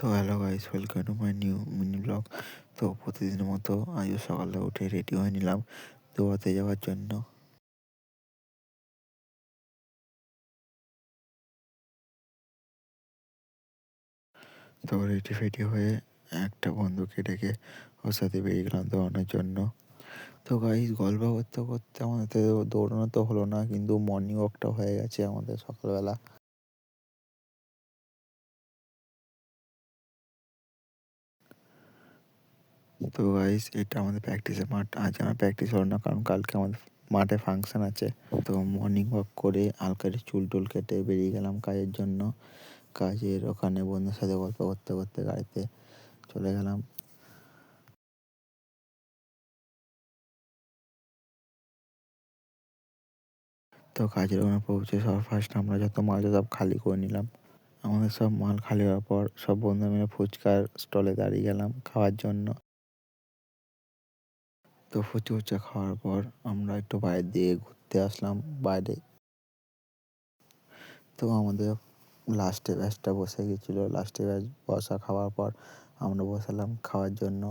তো hello guys, welcome to my new mini blog. তো প্রতিদিনের মতো আজও সকালে উঠে রেডি হয়ে নিলাম দৌড়াতে যাওয়ার জন্য। তো রেডি ফেডি হয়ে একটা বন্ধুকে ডেকে ওর সাথে বেরিয়ে গেলাম দৌড়ানোর জন্য। তো গাইস, গল্প করতে করতে আমাদের দৌড়ানো তো হলো না, কিন্তু মর্নিং ওয়াকটা হয়ে গেছে আমাদের সকালবেলা। তো গাইস, এটা আমাদের প্র্যাকটিসের মাঠ। আজ আমার প্র্যাকটিস হলো না, কারণ কালকে আমাদের মাঠে ফাংশন আছে। তো মর্নিং ওয়াক করে হালকা চুল টুল কেটে বেরিয়ে গেলাম কাজের জন্য। কাজের ওখানে বন্ধুর সাথে গল্প করতে করতে গাড়িতে চলে গেলাম। তো কাজের ওখানে পৌঁছে সবার ফার্স্ট আমরা যত মাল সব খালি করে নিলাম। আমাদের সব মাল খালি হওয়ার পর সব বন্ধু মিলে ফুচকার স্টলে দাঁড়িয়ে গেলাম খাওয়ার জন্য। তো ফুচকা খাওয়ার পর আমরা একটু বাইরে দিয়ে ঘুরতে আসলাম বাইরে। তো আমাদের লাস্টে ব্যাচটা বসে গেছিলো। লাস্টে ব্যাচ বসা খাওয়ার পর আমরা বসালাম খাওয়ার জন্য।